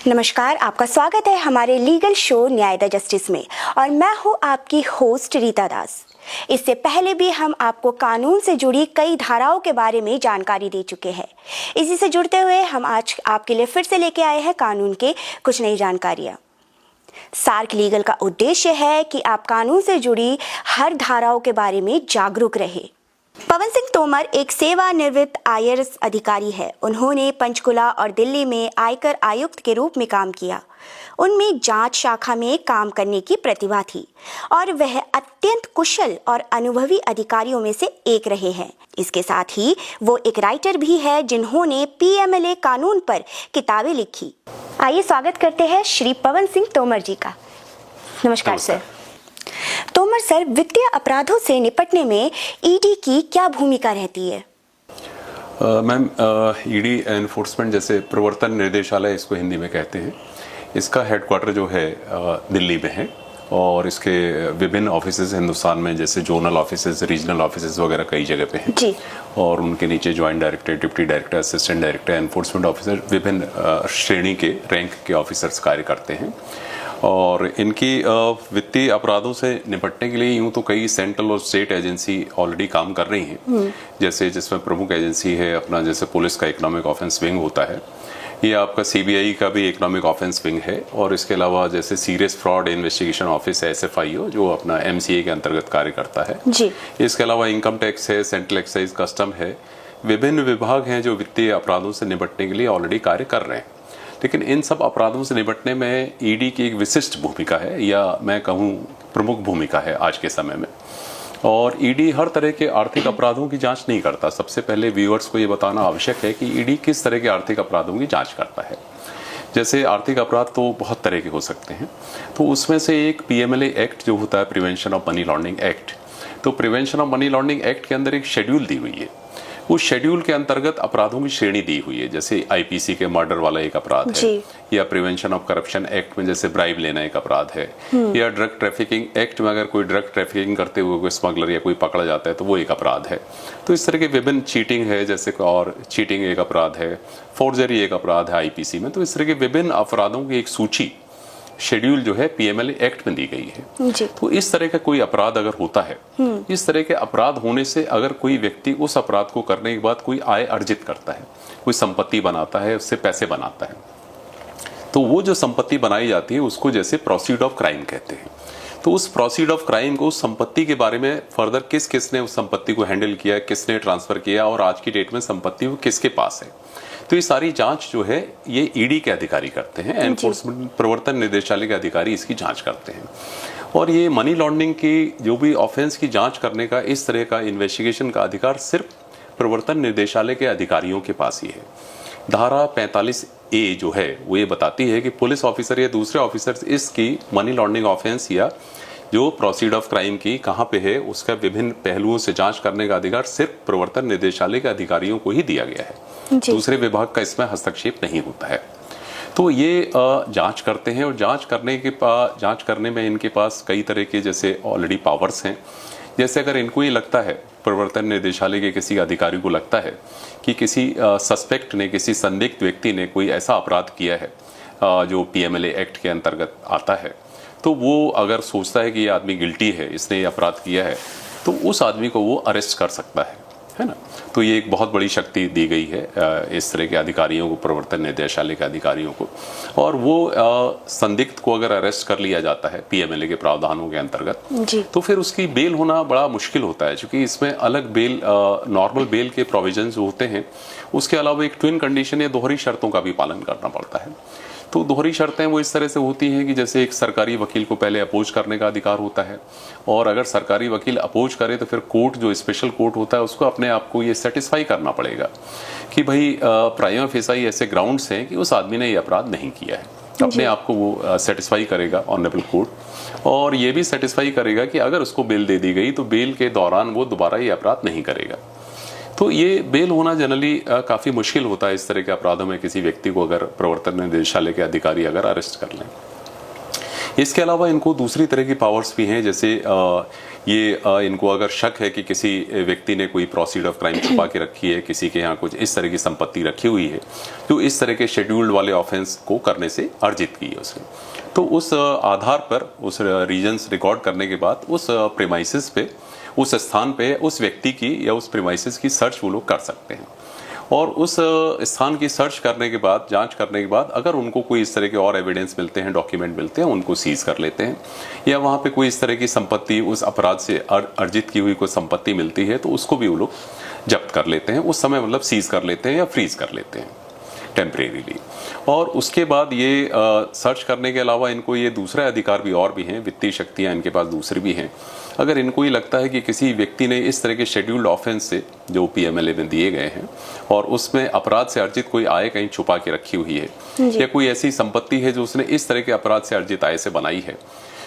नमस्कार, आपका स्वागत है हमारे लीगल शो न्याय द जस्टिस में और मैं हूं आपकी होस्ट रीता दास। इससे पहले भी हम आपको कानून से जुड़ी कई धाराओं के बारे में जानकारी दे चुके हैं। इसी से जुड़ते हुए हम आज आपके लिए फिर से लेके आए हैं कानून के कुछ नई जानकारियां। सार्क लीगल का उद्देश्य है कि आप कानून से जुड़ी हर धाराओं के बारे में जागरूक रहे। पवन सिंह तोमर एक सेवानिवृत्त आईएएस अधिकारी है। उन्होंने पंचकुला और दिल्ली में आयकर आयुक्त के रूप में काम किया। उनमें जांच शाखा में काम करने की प्रतिभा थी और वह अत्यंत कुशल और अनुभवी अधिकारियों में से एक रहे हैं। इसके साथ ही वो एक राइटर भी है जिन्होंने पीएमएलए कानून पर किताबें लिखी। आइए स्वागत करते हैं श्री पवन सिंह तोमर जी का। नमस्कार सर। तोमर सर, वित्तीय अपराधों से निपटने में ईडी की क्या भूमिका रहती है? मैम, ईडी एनफोर्समेंट जैसे प्रवर्तन निर्देशालय इसको हिंदी में कहते हैं, इसका हेडक्वार्टर जो है दिल्ली में है और इसके विभिन्न ऑफिसेज हिंदुस्तान में जैसे जोनल ऑफिसेज, रीजनल ऑफिसेज वगैरह कई जगह पे हैं जी। और उनके नीचे joint director, deputy director, assistant director, enforcement officer, विभिन्न श्रेणी के रैंक के ऑफिसर्स कार्य करते हैं। और इनकी वित्तीय अपराधों से निपटने के लिए यूं तो कई सेंट्रल और स्टेट एजेंसी ऑलरेडी काम कर रही हैं। जैसे जिसमें प्रमुख एजेंसी है अपना, जैसे पुलिस का इकोनॉमिक ऑफेंस विंग होता है, ये आपका सीबीआई का भी इकोनॉमिक ऑफेंस विंग है और इसके अलावा जैसे सीरियस फ्रॉड इन्वेस्टिगेशन ऑफिस है एसएफआईओ, जो अपना एमसीए के अंतर्गत कार्य करता है जी। इसके अलावा इनकम टैक्स है, सेंट्रल एक्साइज कस्टम है, विभिन्न विभाग हैं जो वित्तीय अपराधों से निपटने के लिए ऑलरेडी कार्य कर रहे हैं। लेकिन इन सब अपराधों से निपटने में ईडी की एक विशिष्ट भूमिका है, या मैं कहूँ प्रमुख भूमिका है आज के समय में। और ईडी हर तरह के आर्थिक अपराधों की जांच नहीं करता। सबसे पहले व्यूअर्स को ये बताना आवश्यक है कि ईडी किस तरह के आर्थिक अपराधों की जांच करता है। जैसे आर्थिक अपराध तो बहुत तरह के हो सकते हैं, तो उसमें से एक पीएमएलए एक्ट जो होता है, prevention of money laundering act, तो prevention of money laundering act के अंदर एक शेड्यूल दी हुई है। उस शेड्यूल के अंतर्गत अपराधों की श्रेणी दी हुई है, जैसे आईपीसी के मर्डर वाला एक अपराध है, या प्रिवेंशन ऑफ करप्शन एक्ट में जैसे ब्राइब लेना एक अपराध है, या ड्रग ट्रैफिकिंग एक्ट में अगर कोई ड्रग ट्रैफिकिंग करते हुए कोई स्मगलर या कोई पकड़ा जाता है तो वो एक अपराध है। तो इस तरह के विभिन्न, चीटिंग है जैसे, और चीटिंग एक अपराध है, फोर्जरी एक अपराध है आईपीसी में। तो इस तरह के विभिन्न अपराधों की एक सूची, शेड्यूल जो है पीएमएलए एक्ट में दी गई है जी। तो इस तरह का कोई अपराध अगर होता है, इस तरह के अपराध होने से अगर कोई व्यक्ति उस अपराध को करने के बाद कोई आय अर्जित करता है, कोई संपत्ति बनाता है, उससे पैसे बनाता है, तो वो जो संपत्ति बनाई जाती है उसको जैसे प्रोसीड ऑफ क्राइम कहते हैं। तो उस प्रोसीड ऑफ क्राइम को, उस संपत्ति के बारे में फर्दर किसने उस संपत्ति को हैंडल किया, किसने ट्रांसफर किया और आज की डेट में संपत्ति वो किसके पास है, तो ये सारी जांच जो है ये ईडी के अधिकारी करते हैं। एनफोर्समेंट प्रवर्तन निर्देशालय के अधिकारी इसकी जांच करते हैं। और ये मनी लॉन्ड्रिंग की जो भी ऑफेंस की जांच करने का, इस तरह का इन्वेस्टिगेशन का अधिकार सिर्फ प्रवर्तन निर्देशालय के अधिकारियों के पास ही है। धारा 45A जो है वो ये बताती है कि पुलिस ऑफिसर या दूसरे ऑफिसर इसकी मनी लॉन्ड्रिंग ऑफेंस या जो प्रोसीड ऑफ क्राइम की कहाँ पे है, उसका विभिन्न पहलुओं से जांच करने का अधिकार सिर्फ प्रवर्तन निर्देशालय के अधिकारियों को ही दिया गया है। दूसरे विभाग का इसमें हस्तक्षेप नहीं होता है। तो ये जांच करते हैं और जांच करने में इनके पास कई तरह के जैसे ऑलरेडी पावर्स हैं। जैसे अगर इनको ये लगता है, प्रवर्तन निर्देशालय के किसी अधिकारी को लगता है कि किसी सस्पेक्ट ने, किसी संदिग्ध व्यक्ति ने कोई ऐसा अपराध किया है जो पीएमएलए एक्ट के अंतर्गत आता है, तो वो अगर सोचता है कि ये आदमी गिल्टी है, इसने ये अपराध किया है, तो उस आदमी को वो अरेस्ट कर सकता है ना। तो ये एक बहुत बड़ी शक्ति दी गई है इस तरह के अधिकारियों को, प्रवर्तन निर्देशालय के अधिकारियों को। और वो संदिग्ध को अगर अरेस्ट कर लिया जाता है पीएमएलए के प्रावधानों के अंतर्गत, तो फिर उसकी बेल होना बड़ा मुश्किल होता है, क्योंकि इसमें अलग बेल, नॉर्मल बेल के प्रोविजंस होते हैं, उसके अलावा एक ट्विन कंडीशन या दोहरी शर्तों का भी पालन करना पड़ता है। तो दोहरी शर्तें वो इस तरह से होती हैं कि जैसे एक सरकारी वकील को पहले अपोज करने का अधिकार होता है, और अगर सरकारी वकील अपोज करे तो फिर कोर्ट, जो स्पेशल कोर्ट होता है, उसको अपने आप को ये सेटिस्फाई करना पड़ेगा कि भाई प्राइमा फेसाई ऐसे ग्राउंड्स हैं कि उस आदमी ने ये अपराध नहीं किया है। अपने आप को वो सेटिस्फाई करेगा ऑनरेबल कोर्ट, और ये भी सेटिस्फाई करेगा कि अगर उसको बेल दे दी गई तो बेल के दौरान वो दोबारा ये अपराध नहीं करेगा। तो ये बेल होना जनरली काफ़ी मुश्किल होता है इस तरह के अपराधों में, किसी व्यक्ति को अगर प्रवर्तन निर्देशालय के अधिकारी अगर अरेस्ट कर लें। इसके अलावा इनको दूसरी तरह की पावर्स भी हैं, जैसे इनको अगर शक है कि किसी व्यक्ति ने कोई प्रोसीड ऑफ क्राइम छुपा के रखी है, किसी के यहाँ कुछ इस तरह की संपत्ति रखी हुई है तो इस तरह के शेड्यूल्ड वाले ऑफेंस को करने से अर्जित की है उसने, तो उस आधार पर उस रीजन्स रिकॉर्ड करने के बाद उस प्रेमाइसिस पे, उस स्थान पे उस व्यक्ति की या उस प्रेमाइसिस की सर्च वो लोग कर सकते हैं। और उस स्थान की सर्च करने के बाद, जांच करने के बाद अगर उनको कोई इस तरह के और एविडेंस मिलते हैं, डॉक्यूमेंट मिलते हैं, उनको सीज कर लेते हैं। या वहाँ पे कोई इस तरह की संपत्ति, उस अपराध से अर्जित की हुई कोई संपत्ति मिलती है तो उसको भी वो लोग जब्त कर लेते हैं, उस समय मतलब सीज कर लेते हैं या फ्रीज कर लेते हैं टेम्परेरीली। और उसके बाद ये सर्च करने के अलावा इनको ये दूसरा अधिकार भी और भी हैं, वित्तीय शक्तियाँ इनके पास दूसरी भी हैं। अगर इनको ये लगता है कि किसी व्यक्ति ने इस तरह के शेड्यूल्ड ऑफेंस से जो PMLA में दिए गए हैं और उसमें अपराध से अर्जित कोई आय कहीं छुपा के रखी हुई है या कोई ऐसी संपत्ति है जो उसने इस तरह के अपराध से अर्जित आय से बनाई है,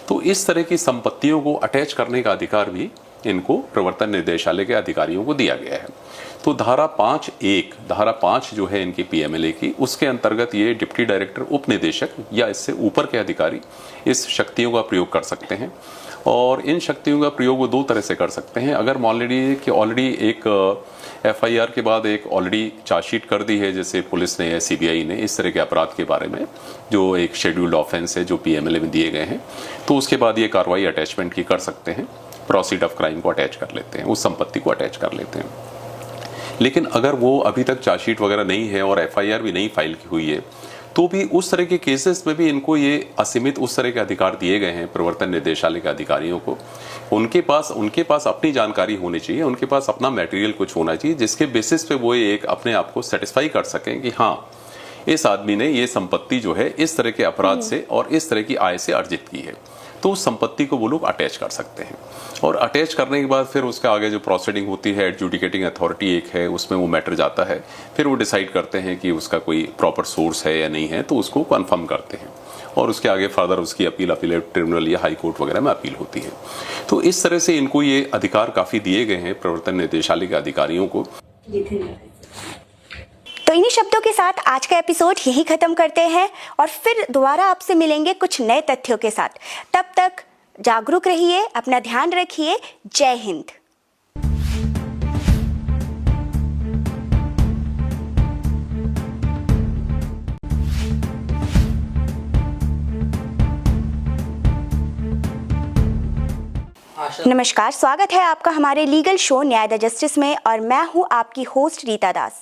तो इस तरह की संपत्तियों को अटैच करने का अधिकार भी इनको प्रवर्तन निदेशालय के अधिकारियों को दिया गया है। तो धारा 5 जो है इनकी PMLA की, उसके अंतर्गत ये डिप्टी डायरेक्टर, उप निदेशक या इससे ऊपर के अधिकारी इस शक्तियों का प्रयोग कर सकते हैं। और इन शक्तियों का प्रयोग वो दो तरह से कर सकते हैं। अगर ऑलरेडी एक FIR के बाद एक ऑलरेडी चार्जशीट कर दी है, जैसे पुलिस ने या CBI ने इस तरह के अपराध के बारे में, जो एक शेड्यूल्ड ऑफेंस है जो PMLA में दिए गए हैं, तो उसके बाद ये कार्रवाई अटैचमेंट की कर सकते हैं, प्रोसीड ऑफ क्राइम को अटैच कर लेते हैं, उस संपत्ति को अटैच कर लेते हैं। लेकिन अगर वो अभी तक चार्जशीट वगैरह नहीं है और FIR भी नहीं फाइल की हुई है, तो भी उस तरह के केसेस में भी इनको ये असीमित उस तरह के अधिकार दिए गए हैं प्रवर्तन निदेशालय के अधिकारियों को। उनके पास अपनी जानकारी होनी चाहिए, उनके पास अपना मटेरियल कुछ होना चाहिए जिसके बेसिस पे वो एक अपने आप को सेटिस्फाई कर सकें कि हाँ, इस आदमी ने ये संपत्ति जो है इस तरह के अपराध से और इस तरह की आय से अर्जित की है, तो उस संपत्ति को वो लोग अटैच कर सकते हैं। और अटैच करने के बाद फिर उसका आगे जो प्रोसीडिंग होती है, एडजुडिकेटिंग अथॉरिटी एक है, उसमें वो मैटर जाता है, फिर वो डिसाइड करते हैं कि उसका कोई प्रॉपर सोर्स है या नहीं है, तो उसको कंफर्म करते हैं और उसके आगे फर्दर उसकी अपीलेट ट्रिब्यूनल या हाई कोर्ट वगैरह में अपील होती है। तो इस तरह से इनको ये अधिकार काफ़ी दिए गए हैं प्रवर्तन निदेशालय के अधिकारियों को। तो इन्हीं शब्दों के साथ आज का एपिसोड यही खत्म करते हैं और फिर दोबारा आपसे मिलेंगे कुछ नए तथ्यों के साथ। तब तक जागरूक रहिए, अपना ध्यान रखिए। जय हिंद। नमस्कार, स्वागत है आपका हमारे लीगल शो न्याय द जस्टिस में और मैं हूं आपकी होस्ट रीता दास।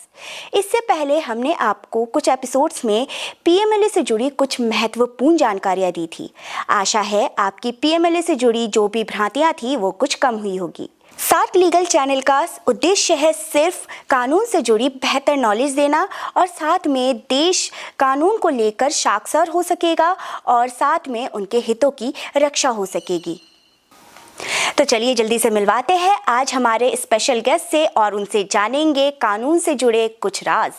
इससे पहले हमने आपको कुछ एपिसोड्स में PMLA से जुड़ी कुछ महत्वपूर्ण जानकारियां दी थी। आशा है आपकी PMLA से जुड़ी जो भी भ्रांतियां थी वो कुछ कम हुई होगी। सार्क लीगल चैनल का उद्देश्य है सिर्फ कानून से जुड़ी बेहतर नॉलेज देना और साथ में देश कानून को लेकर साक्षर हो सकेगा और साथ में उनके हितों की रक्षा हो सकेगी। तो चलिए जल्दी से मिलवाते हैं आज हमारे स्पेशल गेस्ट से और उनसे जानेंगे कानून से जुड़े कुछ राज।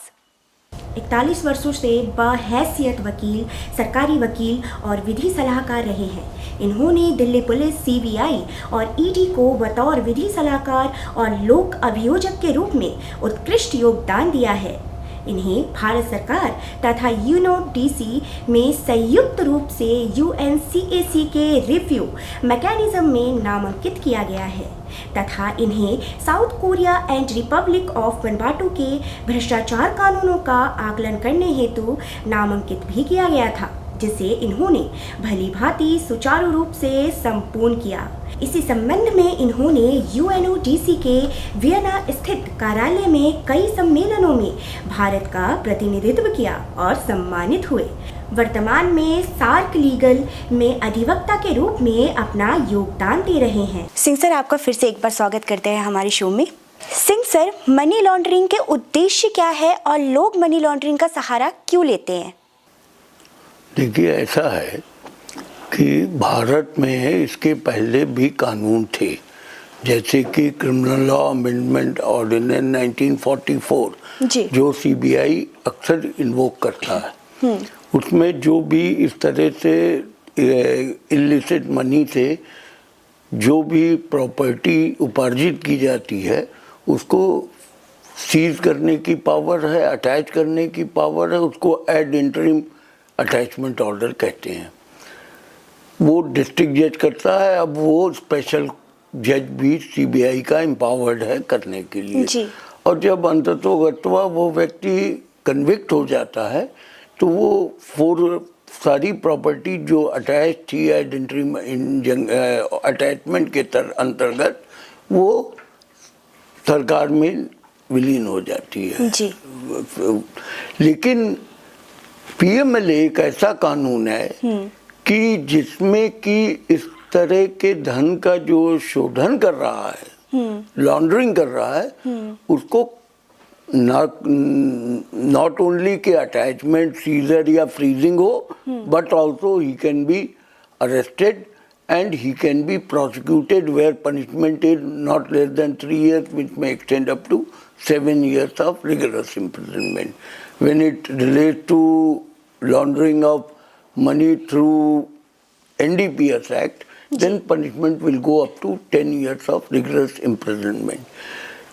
41 वर्षों से बहैसियत वकील, सरकारी वकील और विधि सलाहकार रहे हैं। इन्होंने दिल्ली पुलिस, CBI और ED को बतौर विधि सलाहकार और लोक अभियोजक के रूप में उत्कृष्ट योगदान दिया है। इन्हें भारत सरकार तथा UNODC में संयुक्त रूप से UNCAC के रिव्यू मैकेनिज्म में नामांकित किया गया है तथा इन्हें South Korea and Republic of Vanuatu के भ्रष्टाचार कानूनों का आकलन करने हेतु नामांकित भी किया गया था, जिसे इन्होंने भली भांति सुचारू रूप से संपूर्ण किया। इसी संबंध में इन्होंने UNODC के वियना स्थित कार्यालय में कई सम्मेलनों में भारत का प्रतिनिधित्व किया और सम्मानित हुए। वर्तमान में सार्क लीगल में अधिवक्ता के रूप में अपना योगदान दे रहे हैं। सिंह सर, आपका फिर से एक बार स्वागत करते हैं हमारे शो में। सिंह सर, मनी लॉन्ड्रिंग के उद्देश्य क्या है और लोग मनी लॉन्ड्रिंग का सहारा क्यों लेते हैं? देखिए, ऐसा है कि भारत में इसके पहले भी कानून थे, जैसे कि क्रिमिनल लॉ अमेंडमेंट ऑर्डिनेंस 1944 जो CBI अक्सर इन्वोक करता है। उसमें जो भी इस तरह से इलिसिट मनी से जो भी प्रॉपर्टी उपार्जित की जाती है उसको सीज करने की पावर है, अटैच करने की पावर है, उसको एड इंटरिम अटैचमेंट ऑर्डर कहते हैं। वो डिस्ट्रिक्ट जज करता है। अब वो स्पेशल जज भी सीबीआई का एम्पावर्ड है करने के लिए जी। और जब अंततोगत्वा वो व्यक्ति कन्विक्ट हो जाता है तो वो सारी प्रॉपर्टी जो अटैच थी अटैचमेंट के अंतर्गत वो सरकार में विलीन हो जाती है। जी। लेकिन पीएमएलए एक ऐसा कानून है कि जिसमें कि इस तरह के धन का जो शोधन कर रहा है, लॉन्ड्रिंग कर रहा है, उसको नॉट ओनली के अटैचमेंट सीजर या फ्रीजिंग हो, but also he can be arrested and he can be prosecuted where punishment is not less than 3 years, which may extend up to 7 years of rigorous imprisonment. When it relates to laundering of money through NDPS Act, then punishment will go up to 10 years of rigorous imprisonment.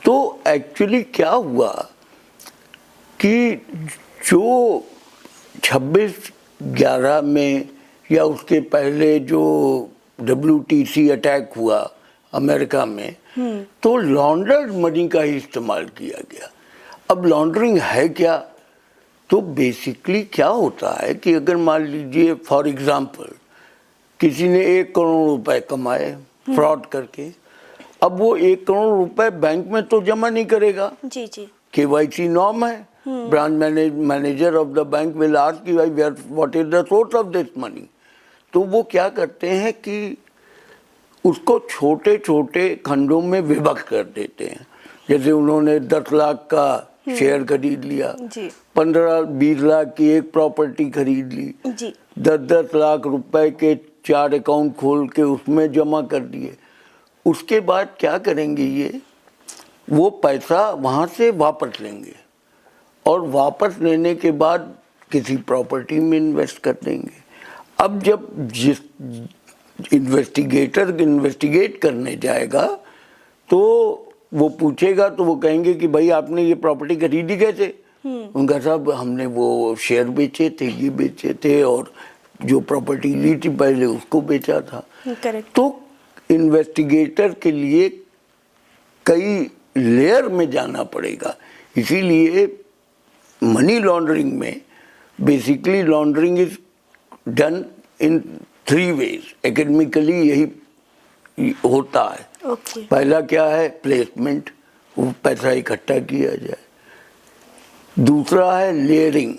तो actually क्या हुआ कि जो 26/11 में या उसके पहले जो WTC अटैक हुआ अमेरिका में, तो लॉन्ड्रेड मनी का ही इस्तेमाल किया गया। अब लॉन्ड्रिंग है क्या? तो बेसिकली क्या होता है कि अगर मान लीजिए फॉर एग्जांपल किसी ने 1 करोड़ रुपए कमाए फ्रॉड करके, अब वो 1 करोड़ रुपए बैंक में तो जमा नहीं करेगा। जी जी। KYC नॉर्म है। Branch manager of the bank will ask कि भाई what is the source of this money. तो वो क्या करते हैं कि उसको छोटे छोटे खंडों में विभक्त कर देते हैं। जैसे उन्होंने 10 लाख का शेयर खरीद लिया, 15-20 लाख की एक प्रॉपर्टी खरीद ली, 10-10 लाख रुपए के 4 अकाउंट खोल के उसमें जमा कर दिए। उसके बाद क्या करेंगे ये, वो पैसा वहाँ से वापस लेंगे और वापस लेने के बाद किसी प्रॉपर्टी में इन्वेस्ट कर देंगे। अब जब जिस इन्वेस्टिगेटर इन्वेस्टिगेट करने जाएगा तो वो पूछेगा, तो वो कहेंगे कि भाई आपने ये प्रॉपर्टी खरीदी कैसे? उनका साहब हमने वो शेयर बेचे थे, ये बेचे थे और जो प्रॉपर्टी ली थी पहले उसको बेचा था। तो इन्वेस्टिगेटर के लिए कई लेयर में जाना पड़ेगा। इसीलिए मनी लॉन्ड्रिंग में basically laundering is done in 3 ways। Academically यही होता है। पहला क्या है, प्लेसमेंट, वो पैसा इकट्ठा किया जाए। दूसरा है लेयरिंग,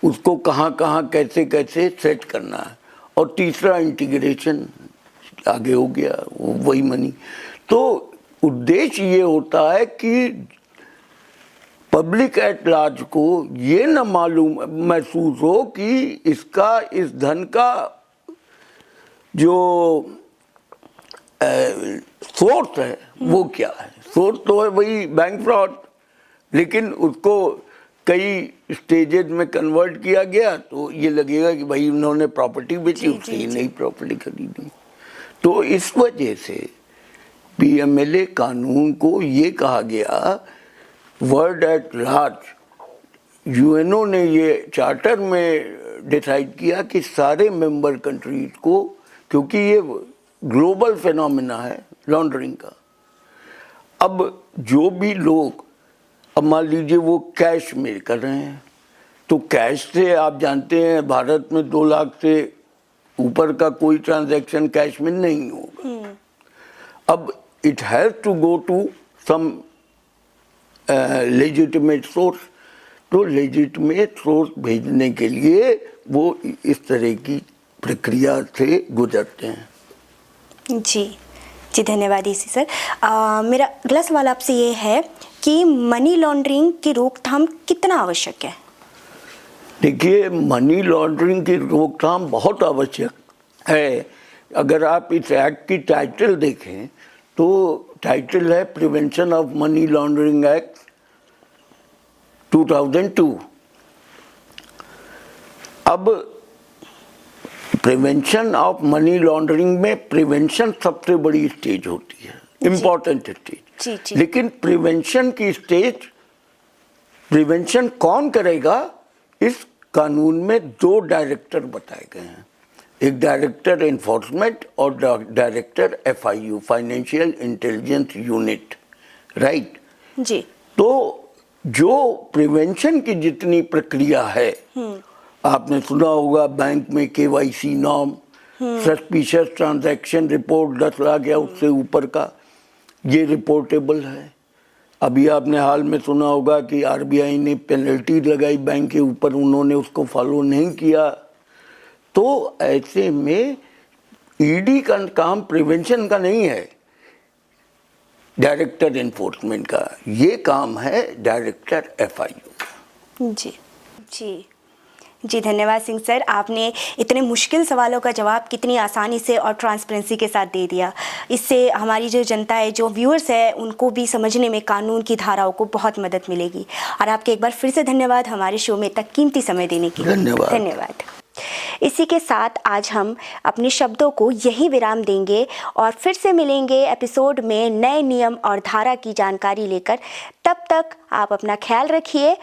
उसको कहाँ कहाँ कैसे कैसे सेट करना है। और तीसरा इंटीग्रेशन, आगे हो गया वही मनी। तो उद्देश्य ये होता है कि पब्लिक एट लार्ज को ये न मालूम महसूस हो कि इसका इस धन का जो सोर्स है वो क्या है। सोर्स तो है वही बैंक फ्रॉड, लेकिन उसको कई स्टेजेस में कन्वर्ट किया गया तो ये लगेगा कि भाई उन्होंने प्रॉपर्टी बेची, उसकी नई प्रॉपर्टी खरीदी। तो इस वजह से पीएमएलए कानून को ये कहा गया, वर्ल्ड एट लार्ज यूएनओ ने ये चार्टर में डिसाइड किया कि सारे मेंबर कंट्रीज को, क्योंकि ये ग्लोबल फिनोमेना है लॉन्ड्रिंग का। अब जो भी लोग, अब मान लीजिए वो कैश में कर रहे हैं, तो कैश से आप जानते हैं भारत में 2 लाख से ऊपर का कोई ट्रांजैक्शन कैश में नहीं होगा। अब it has to go to some legitimate source. तो लेजिटिमेट सोर्स भेजने के लिए वो इस तरह की प्रक्रिया से गुजरते हैं। जी जी, धन्यवाद इसी सर। मेरा अगला सवाल आपसे ये है कि मनी लॉन्ड्रिंग की रोकथाम कितना आवश्यक है? देखिए, मनी लॉन्ड्रिंग की रोकथाम बहुत आवश्यक है। अगर आप इस एक्ट की टाइटल देखें तो टाइटल है prevention of money laundering act 2002। अब प्रिवेंशन ऑफ मनी लॉन्ड्रिंग में प्रिवेंशन सबसे बड़ी स्टेज होती है, इम्पोर्टेंट स्टेज। लेकिन प्रिवेंशन की स्टेज, प्रिवेंशन कौन करेगा, इस कानून में 2 डायरेक्टर बताए गए हैं। एक डायरेक्टर एनफोर्समेंट और director FIU, financial intelligence unit, right. जी। तो जो प्रिवेंशन की जितनी प्रक्रिया है, आपने सुना होगा बैंक में KYC norm, suspicious transaction report 10 lakh या उससे ऊपर का, ये रिपोर्टेबल है। अभी आपने हाल में सुना होगा कि RBI ने पेनल्टी लगाई बैंक के ऊपर, उन्होंने उसको फॉलो नहीं किया। तो ऐसे में ED का काम प्रिवेंशन का नहीं है, डायरेक्टर एनफोर्समेंट का, ये काम है डायरेक्टर FIU का। जी जी जी, धन्यवाद सिंह सर, आपने इतने मुश्किल सवालों का जवाब कितनी आसानी से और ट्रांसपेरेंसी के साथ दे दिया। इससे हमारी जो जनता है, जो व्यूअर्स है, उनको भी समझने में कानून की धाराओं को बहुत मदद मिलेगी। और आपके एक बार फिर से धन्यवाद हमारे शो में इतना कीमती समय देने के लिए। धन्यवाद। इसी के साथ आज हम अपने शब्दों को यही विराम देंगे और फिर से मिलेंगे एपिसोड में नए नियम और धारा की जानकारी लेकर। तब तक आप अपना ख्याल रखिए।